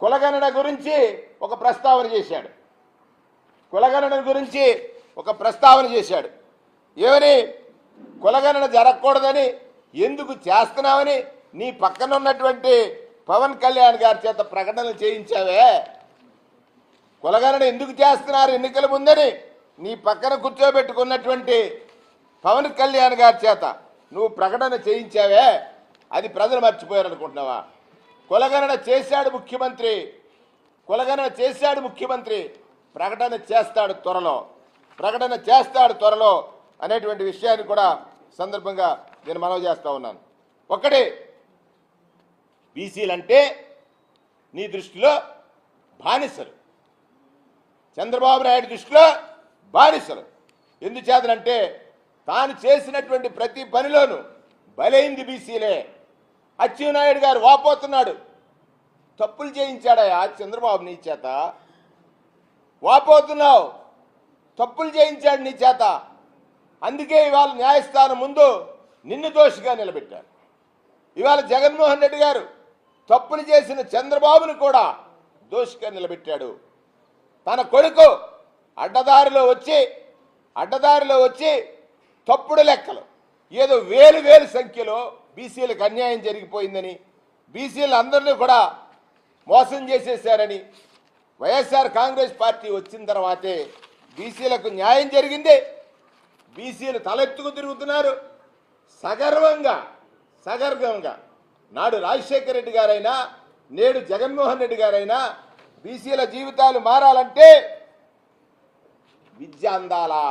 కులగణన గురించి ఒక ప్రస్తావన చేశాడు. కులగణన గురించి ఒక ప్రస్తావన చేశాడు. ఏమని? కులగణన జరగకూడదని, ఎందుకు చేస్తున్నామని నీ పక్కన ఉన్నటువంటి పవన్ కళ్యాణ్ గారి చేత ప్రకటనలు చేయించావే. కులగణన ఎందుకు చేస్తున్నారు ఎన్నికల ముందని నీ పక్కన కూర్చోబెట్టుకున్నటువంటి పవన్ కళ్యాణ్ గారి చేత నువ్వు ప్రకటన చేయించావే, అది ప్రజలు మర్చిపోయారనుకుంటున్నావా? కులగణన చేశాడు ముఖ్యమంత్రి, కులగణన చేశాడు ముఖ్యమంత్రి, ప్రకటన చేస్తాడు త్వరలో అనేటువంటి విషయాన్ని కూడా సందర్భంగా నేను మనవి చేస్తూ ఉన్నాను. ఒకటి, బీసీలంటే నీ దృష్టిలో బానిసలు, చంద్రబాబు నాయుడు దృష్టిలో బానిసలు. ఎందుచేతనంటే తాను చేసినటువంటి ప్రతి పనిలోనూ బలైంది బీసీలే. అచ్చెన్నాయుడు గారు వాపోతున్నాడు, తప్పులు చేయించాడయా చంద్రబాబు నీ చేత, వాపోతున్నావు, తప్పులు చేయించాడు నీ చేత. అందుకే ఇవాళ న్యాయస్థానం ముందు నిన్ను దోషిగా నిలబెట్టారు. ఇవాళ జగన్మోహన్ రెడ్డి గారు తప్పులు చేసిన చంద్రబాబును కూడా దోషిగా నిలబెట్టాడు. తన కొడుకు అడ్డదారిలో వచ్చి తప్పుడు లెక్కలు, ఏదో వేలు సంఖ్యలో బీసీలకు అన్యాయం జరిగిపోయిందని, బీసీలు అందరినీ కూడా మోసం చేసేశారని, వైఎస్ఆర్ కాంగ్రెస్ పార్టీ వచ్చిన తర్వాతే బీసీలకు న్యాయం జరిగింది. బీసీలు తలెత్తుకు తిరుగుతున్నారు సగర్వంగా. నాడు రాజశేఖర రెడ్డి గారైనా నేడు జగన్మోహన్ రెడ్డి గారైనా బీసీల జీవితాలు మారాలంటే విద్య అందాలా.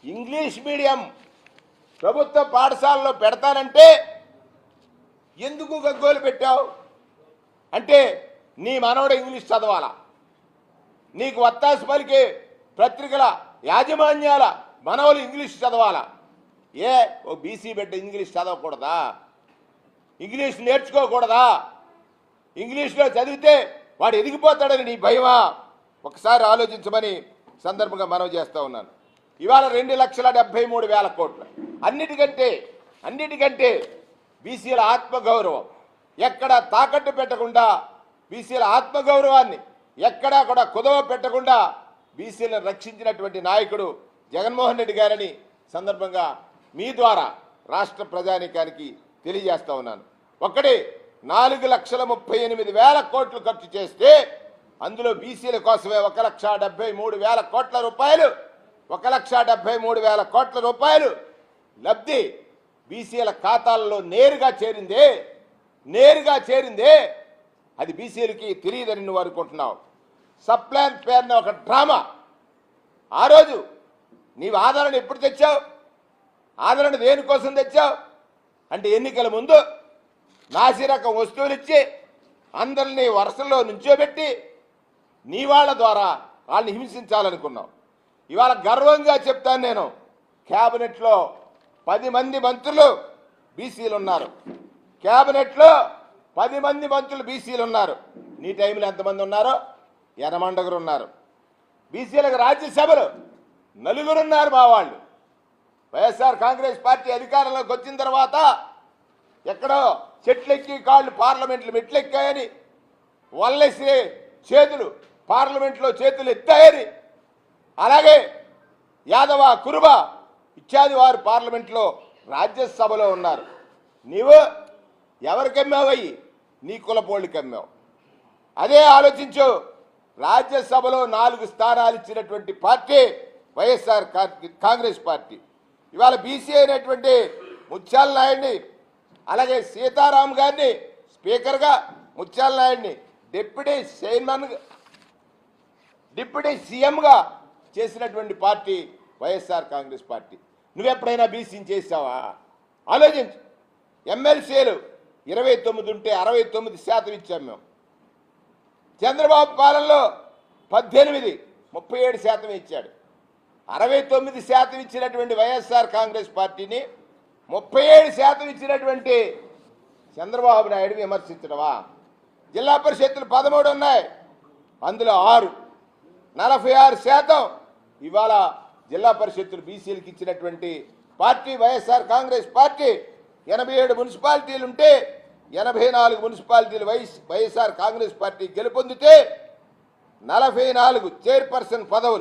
ఇంగ్లీష్ మీడియం ప్రభుత్వ పాఠశాలలో పెడతానంటే ఎందుకు గగ్గోలు పెట్టావు అంటే నీ మనవడు ఇంగ్లీష్ చదవాలా, నీకు వత్తాసు పలికే పత్రికల యాజమాన్యాల మనవలు ఇంగ్లీష్ చదవాలా. ఓ బీసీ బిడ్డ ఇంగ్లీష్ చదవకూడదా? ఇంగ్లీష్ నేర్చుకోకూడదా? ఇంగ్లీష్లో చదివితే వాడు ఎదిగిపోతాడని నీ భయమా? ఒకసారి ఆలోచించమని సందర్భంగా మనవి చేస్తూ ఉన్నాను. ఇవాళ 2,73,000 కోట్లు. అన్నిటికంటే బీసీల ఆత్మగౌరవం ఎక్కడ తాకట్టు పెట్టకుండా, బీసీల ఆత్మగౌరవాన్ని ఎక్కడా కూడా కుదవ పెట్టకుండా బీసీలను రక్షించినటువంటి నాయకుడు జగన్మోహన్ రెడ్డి గారని సందర్భంగా మీ ద్వారా రాష్ట్ర ప్రజానీకానికి తెలియజేస్తా ఉన్నాను. ఒకటి, 4,38,000 కోట్లు ఖర్చు చేస్తే అందులో బీసీల కోసమే 1,73,000 కోట్ల రూపాయలు, 1,73,000 కోట్ల రూపాయలు లబ్ధి బీసీల ఖాతాల్లో నేరుగా చేరిందే. అది బీసీలకి తెలియదని నువ్వు అనుకుంటున్నావు. సప్లాన్ పేరున ఒక డ్రామా. ఆ రోజు నీవు ఆదరణ ఎప్పుడు తెచ్చావు? ఆదరణ దేనికోసం తెచ్చావు అంటే ఎన్నికల ముందు నాసిరకం వస్తువులు ఇచ్చి అందరినీ వరుసల్లో నుంచోబెట్టి నీ వాళ్ళ ద్వారా వాళ్ళని హింసించాలనుకున్నావు. ఇవాళ గర్వంగా చెప్తాను, నేను క్యాబినెట్లో 10 మంది మంత్రులు బీసీలు ఉన్నారు. క్యాబినెట్లో 10 మంది మంత్రులు బీసీలు ఉన్నారు. నీ టైంలో ఎంతమంది ఉన్నారో? యనమండగురు ఉన్నారు. బీసీలకు రాజ్యసభలు 4 ఉన్నారు మా వాళ్ళు. వైఎస్ఆర్ కాంగ్రెస్ పార్టీ అధికారంలోకి వచ్చిన తర్వాత ఎక్కడో చెట్లెక్కి కాళ్ళు పార్లమెంట్లు మెట్లెక్కాయని, వల్లేసే చేతులు పార్లమెంట్లో చేతులు ఎత్తాయని, అలాగే యాదవ కురుబ ఇత్యాది వారు పార్లమెంట్లో రాజ్యసభలో ఉన్నారు. నీవు ఎవరికమ్మావయ్యి? నీ కులపోళ్ళకి అమ్మావు. అదే ఆలోచించు. రాజ్యసభలో 4 స్థానాలు ఇచ్చినటువంటి పార్టీ వైఎస్ఆర్ కాంగ్రెస్ పార్టీ. ఇవాళ బీసీ అయినటువంటి ముత్యాల నాయుడిని, అలాగే సీతారాం గారిని స్పీకర్గా, ముత్యాల నాయుడిని డిప్యూటీ సీఎంగా చేసినటువంటి పార్టీ వైఎస్ఆర్ కాంగ్రెస్ పార్టీ. నువ్వెప్పుడైనా బీసీని చేసావా? ఆలోచించు. ఎమ్మెల్సీలు 29 ఉంటే 69% ఇచ్చాం మేము. చంద్రబాబు పాలనలో 18, 37% ఇచ్చాడు. 69% ఇచ్చినటువంటి వైఎస్ఆర్ కాంగ్రెస్ పార్టీని 37% ఇచ్చినటువంటి చంద్రబాబు నాయుడు విమర్శించడమా? జిల్లా పరిషత్తులు 13 ఉన్నాయి, అందులో 6, 46% ఇవాళ జిల్లా పరిషత్తులు బీసీలకు ఇచ్చినటువంటి పార్టీ వైఎస్ఆర్ కాంగ్రెస్ పార్టీ. 87 మున్సిపాలిటీలు ఉంటే 84 మున్సిపాలిటీలు వైఎస్ఆర్ కాంగ్రెస్ పార్టీ గెలుపొందితే 44 చైర్పర్సన్ పదవులు